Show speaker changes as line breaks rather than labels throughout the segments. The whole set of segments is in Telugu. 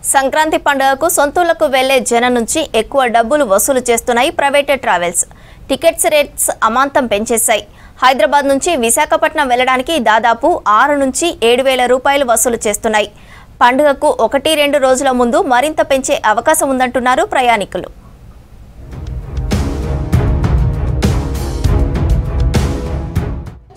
సంక్రాంతి పండుగకు సొంతూళ్లకు వెళ్లే జనం నుంచి ఎక్కువ డబ్బులు వసూలు చేస్తున్నాయి ప్రైవేట్ ట్రావెల్స్. టికెట్స్ రేట్స్ అమాంతం పెంచేశాయి. హైదరాబాద్ నుంచి విశాఖపట్నం వెళ్లడానికి దాదాపు 6 నుంచి 7,000 రూపాయలు వసూలు చేస్తున్నాయి. పండుగకు 1-2 రోజుల ముందు మరింత పెంచే అవకాశం ఉందంటున్నారు ప్రయాణికులు.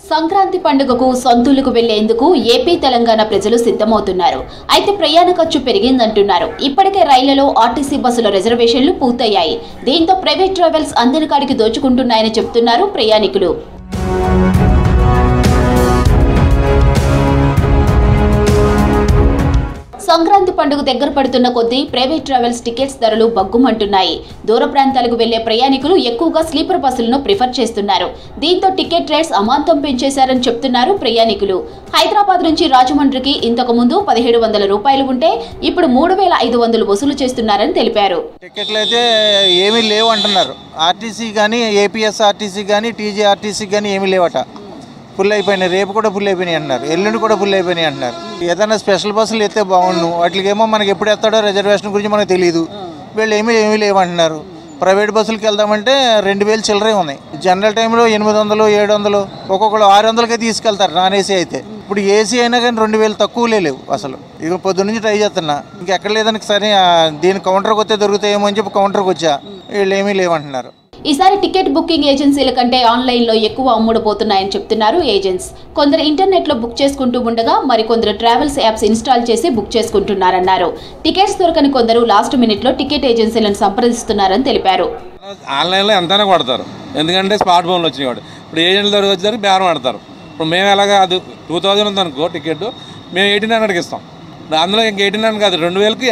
సంక్రాంతి పండుగకు సొంతూళ్లకు వెళ్లేందుకు ఏపీ తెలంగాణ ప్రజలు సిద్ధమవుతున్నారు. అయితే ప్రయాణ ఖర్చు పెరిగిందంటున్నారు. ఇప్పటికే రైళ్లలో ఆర్టీసీ బస్సుల రిజర్వేషన్లు పూర్తయ్యాయి. దీంతో ప్రైవేట్ ట్రావెల్స్ అందరి కాడికి దోచుకుంటున్నాయని చెప్తున్నారు ప్రయాణికులు. సంక్రాంతి పండుగ దగ్గర పడుతున్న కొద్దీ ప్రైవేట్ ట్రావెల్స్ టికెట్స్ ధరలు బగ్గుమంటున్నాయి. దూర ప్రాంతాలకు వెళ్లే ప్రయాణికులు ఎక్కువగా స్లీపర్ బస్సులను ప్రిఫర్ చేస్తున్నారు. దీంతో టికెట్ రేట్స్ అమాంతం పెంచేశారని చెప్తున్నారు ప్రయాణికులు. హైదరాబాద్ నుంచి రాజమండ్రికి ఇంతకు ముందు 1,700 రూపాయలు ఉంటే ఇప్పుడు 3,500 వసూలు చేస్తున్నారని తెలిపారు.
టికెట్లు అయితే ఏమీ లేవు అంటున్నారు. ఆర్టీసీ కానీ, ఏపీఎస్ఆర్టీసీ కానీ, టీజీఆర్టీసీ కానీ ఏమీ లేవట. ఫుల్ అయిపోయినాయి. రేపు కూడా ఫుల్ అయిపోయినాయి అంటున్నారు. ఎల్లుండి కూడా ఫుల్ అయిపోయినాయి అంటున్నారు. ఏదైనా స్పెషల్ బస్సులు ఎత్తే బాగుండు. వాటికేమో మనకి ఎప్పుడు ఎత్తాడో రిజర్వేషన్ గురించి మనకు తెలియదు. వీళ్ళు ఏమీ లేవంటున్నారు. ప్రైవేట్ బస్సులకి వెళ్దామంటే 2,000 చిల్లరే ఉన్నాయి. జనరల్ టైంలో 800, 700, ఒక్కొక్కరు 600కే తీసుకెళ్తారు నాన్ ఏసీ అయితే. ఇప్పుడు ఏసీ అయినా కానీ 2,000 తక్కువలే లేవు అసలు. ఇక పొద్దు నుంచి ట్రై చేస్తున్నా, ఇంకెక్కడ లేదని సరే దీని కౌంటర్కి వస్తే దొరుకుతాయేమో అని చెప్పి కౌంటర్కి వచ్చా. వీళ్ళు ఏమీ లేవంటున్నారు.
ఈసారి టికెట్ బుకింగ్ ఏజెన్సీల కంటే ఆన్లైన్లో ఎక్కువ అమ్ముడుపోతున్నాయని చెప్తున్నారు ఏజెంట్స్. కొందరు ఇంటర్నెట్లో బుక్ చేసుకుంటూ ఉండగా మరికొందరు ట్రావెల్స్ యాప్స్ ఇన్స్టాల్ చేసి బుక్ చేసుకుంటున్నారన్నారు. టికెట్స్ దొరకని కొందరు లాస్ట్ మినిట్లో టికెట్ ఏజెన్సీలను సంప్రదిస్తున్నారని తెలిపారు.
ఆన్లైన్లో ఎంతైనా కొడతారు, ఎందుకంటే స్మార్ట్ ఫోన్లు వచ్చినాయి వాడు. ఇప్పుడు ఏజెంట్ల దగ్గర వచ్చేసరికి బేరం ఆడతారు. ఇప్పుడు మేము ఎలాగా అది 2,000 ఉందనుకో టికెట్, మేము 1,800కి ఇస్తాం. అందులో ఇంక 1,800 కాదు, 2,000కి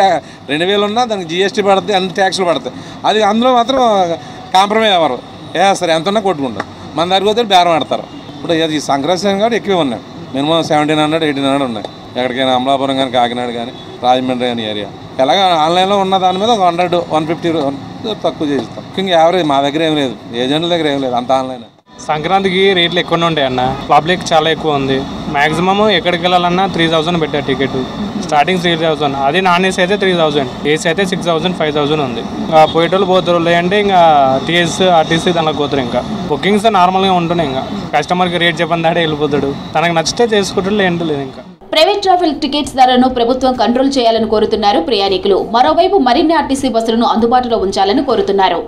2,000 ఉన్నా దానికి జిఎస్టీ పడుతుంది, అన్ని ట్యాక్స్లు పడతాయి. అది అందులో మాత్రం కాంప్రమైజ్ అవ్వరు. సరే ఎంత ఉన్నా కొట్టుకుంటారు. మన దగ్గరికి వస్తే బేరం ఆడతారు. ఇప్పుడు ఈ సంక్రాంతి కాబట్టి ఎక్కువ ఉన్నాయి. మినిమం 1,700, 1,800 ఉన్నాయి. ఎక్కడికైనా అమలాపురం కానీ, కాకినాడ కానీ, రాజమండ్రి కానీ ఏరియా. ఎలాగ ఆన్లైన్లో ఉన్న దాని మీద 100, 150 తక్కువ చేస్తాం. ఇంకా యావరేజ్ మా దగ్గర ఏం లేదు, ఏజెంట్ల దగ్గర ఏం లేదు, అంత ఆన్లైన్.
సంక్రాంతికి రేట్లు ఎక్కువనే ఉంటాయి అన్న. పబ్లిక్ చాలా ఎక్కువ ఉంది. మ్యాక్సిమం ఎక్కడికి వెళ్ళాలన్నా 3,000 పెట్టారు టికెట్. స్టార్టింగ్ 3,000. అది నాన్ ఏసీ అయితే 3,000, ఏసీ అయితే 6,000, 5,000 ఉంది. ఇంకా పోయేటోళ్ళు పోతారు, లేదంటే ఇంకా టీఎస్ ఆర్టీసీ దానికి పోతారు. ఇంకా బుకింగ్స్ నార్మల్గా ఉంటున్నాయి. ఇంకా కస్టమర్కి రేట్ చెప్పని దాడే వెళ్ళిపోతాడు. తనకు నచ్చితే చేసుకుంటాడు, లేదంటే లేదు. ఇంకా
ప్రైవేట్ ట్రావెల్ టికెట్స్ ధరలను ప్రభుత్వం కంట్రోల్ చేయాలని కోరుతున్నారు ప్రయాణికులు. మరోవైపు మరిన్ని ఆర్టీసీ బస్సులను అందుబాటులో ఉంచాలని కోరుతున్నారు.